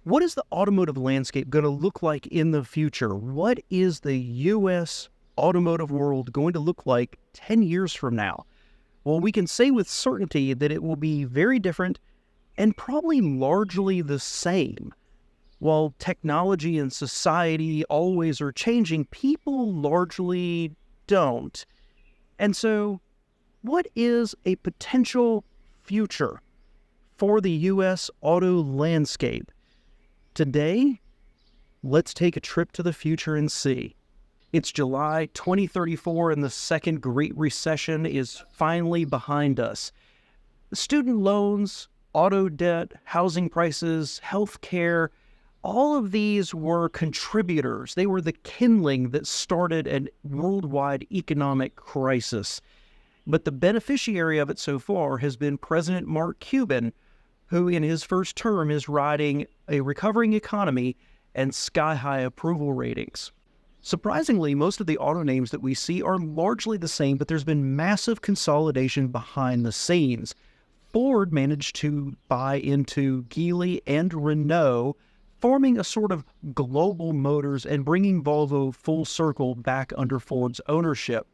What is the automotive landscape going to look like in the future? What is the U.S. automotive world going to look like 10 years from now? Well, we can say with certainty that it will be very different and probably largely the same. While technology and society always are changing, people largely don't. And so, what is a potential future for the U.S. auto landscape? Today, let's take a trip to the future and see. It's July 2034 and the second Great Recession is finally behind us. Student loans, auto debt, housing prices, healthcare, all of these were contributors. They were the kindling that started a worldwide economic crisis. But the beneficiary of it so far has been President Mark Cuban, who in his first term is riding a recovering economy and sky-high approval ratings. Surprisingly, most of the auto names that we see are largely the same, but there's been massive consolidation behind the scenes. Ford managed to buy into Geely and Renault, forming a sort of global motors and bringing Volvo full circle back under Ford's ownership.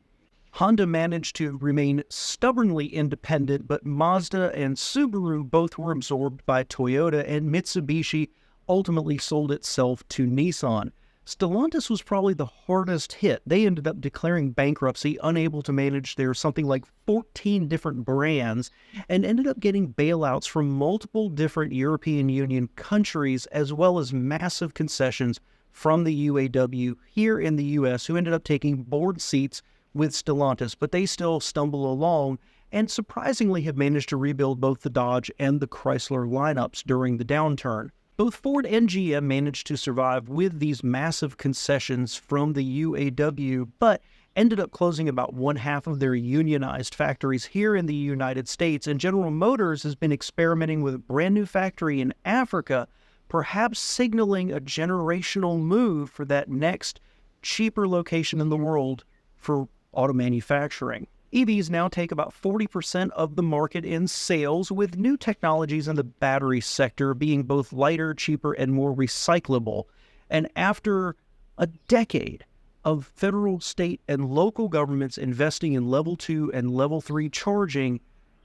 Honda managed to remain stubbornly independent, but Mazda and Subaru both were absorbed by Toyota, and Mitsubishi ultimately sold itself to Nissan. Stellantis was probably the hardest hit. They ended up declaring bankruptcy, unable to manage their something like 14 different brands, and ended up getting bailouts from multiple different European Union countries, as well as massive concessions from the UAW here in the U.S., who ended up taking board seats with Stellantis, but they still stumble along and surprisingly have managed to rebuild both the Dodge and the Chrysler lineups during the downturn. Both Ford and GM managed to survive with these massive concessions from the UAW, but ended up closing about one half of their unionized factories here in the United States, and General Motors has been experimenting with a brand new factory in Africa, perhaps signaling a generational move for that next cheaper location in the world for auto manufacturing. EVs now take about 40% of the market in sales, with new technologies in the battery sector being both lighter, cheaper, and more recyclable. And after a decade of federal, state, and local governments investing in level 2 and level 3 charging,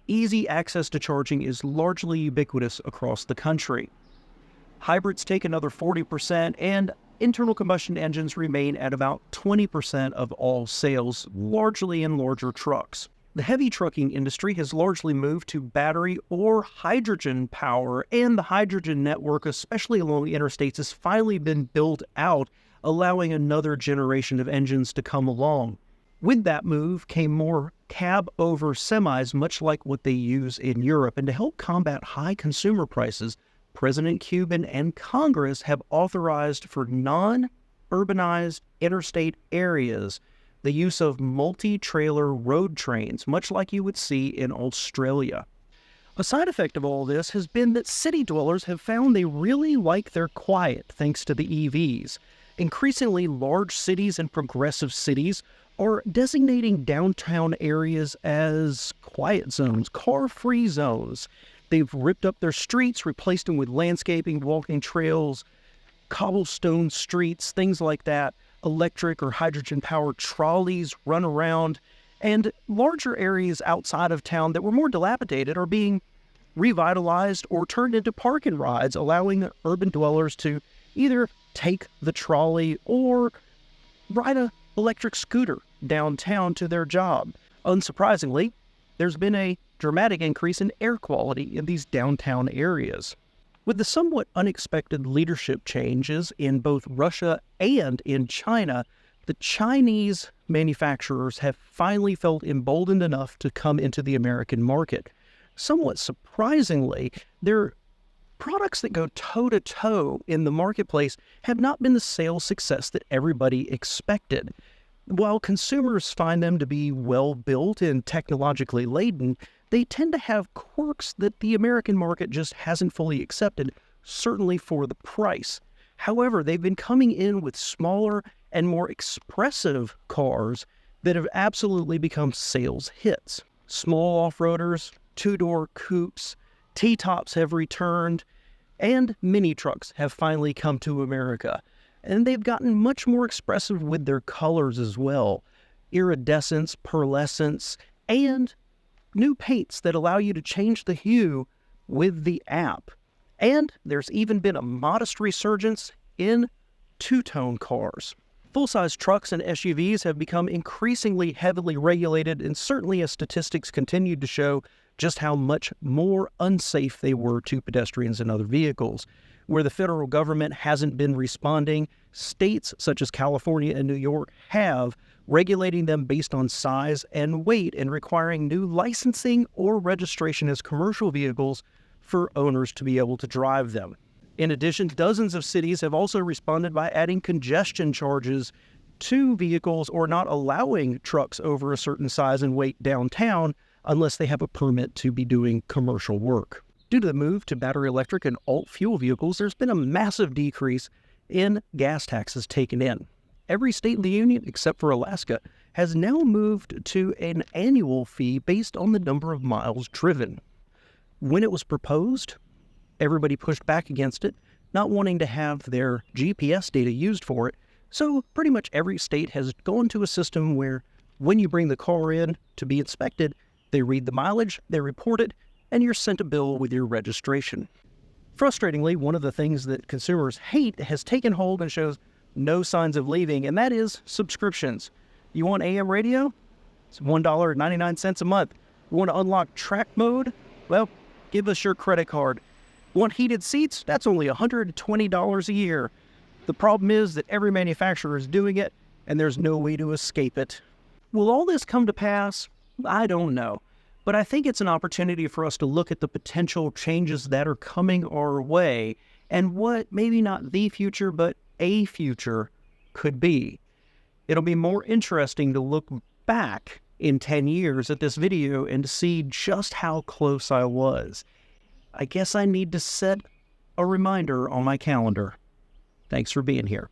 easy access to charging is largely ubiquitous across the country. Hybrids take another 40%, and internal combustion engines remain at about 20% of all sales, largely in larger trucks. The heavy trucking industry has largely moved to battery or hydrogen power, and the hydrogen network, especially along the interstates, has finally been built out, allowing another generation of engines to come along. With that move came more cab-over semis, much like what they use in Europe, and to help combat high consumer prices, President Cuban and Congress have authorized for non-urbanized interstate areas the use of multi-trailer road trains, much like you would see in Australia. A side effect of all this has been that city dwellers have found they really like their quiet thanks to the EVs. Increasingly, large cities and progressive cities are designating downtown areas as quiet zones, car-free zones. They've ripped up their streets, replaced them with landscaping, walking trails, cobblestone streets, things like that. Electric or hydrogen-powered trolleys run around, and larger areas outside of town that were more dilapidated are being revitalized or turned into park and rides, allowing urban dwellers to either take the trolley or ride an electric scooter downtown to their job. Unsurprisingly, there's been a dramatic increase in air quality in these downtown areas. With the somewhat unexpected leadership changes in both Russia and in China, the Chinese manufacturers have finally felt emboldened enough to come into the American market. Somewhat surprisingly, their products that go toe-to-toe in the marketplace have not been the sales success that everybody expected. While consumers find them to be well-built and technologically laden, they tend to have quirks that the American market just hasn't fully accepted, certainly for the price. However, they've been coming in with smaller and more expressive cars that have absolutely become sales hits. Small off-roaders, two-door coupes, T-tops have returned, And mini trucks have finally come to America, and they've gotten much more expressive with their colors as well. Iridescence, pearlescence, and new paints that allow you to change the hue with the app. And there's even been a modest resurgence in two-tone cars. Full-size trucks and SUVs have become increasingly heavily regulated, and certainly as statistics continue to show just how much more unsafe they were to pedestrians and other vehicles. Where the federal government hasn't been responding, states such as California and New York have, regulating them based on size and weight and requiring new licensing or registration as commercial vehicles for owners to be able to drive them. In addition, dozens of cities have also responded by adding congestion charges to vehicles or not allowing trucks over a certain size and weight downtown unless they have a permit to be doing commercial work. Due to the move to battery electric and alt-fuel vehicles, there's been a massive decrease in gas taxes taken in. Every state in the union, except for Alaska, has now moved to an annual fee based on the number of miles driven. When it was proposed, everybody pushed back against it, not wanting to have their GPS data used for it. So pretty much every state has gone to a system where when you bring the car in to be inspected, they read the mileage, they report it, and you're sent a bill with your registration. Frustratingly, one of the things that consumers hate has taken hold and shows no signs of leaving, and that is subscriptions. You want AM radio? It's $1.99 a month. You want to unlock track mode? Well, give us your credit card. Want heated seats? That's only $120 a year. The problem is that every manufacturer is doing it, and there's no way to escape it. Will all this come to pass? I don't know. But I think it's an opportunity for us to look at the potential changes that are coming our way and what maybe not the future, but a future could be. It'll be more interesting to look back in 10 years at this video and to see just how close I was. I guess I need to set a reminder on my calendar. Thanks for being here.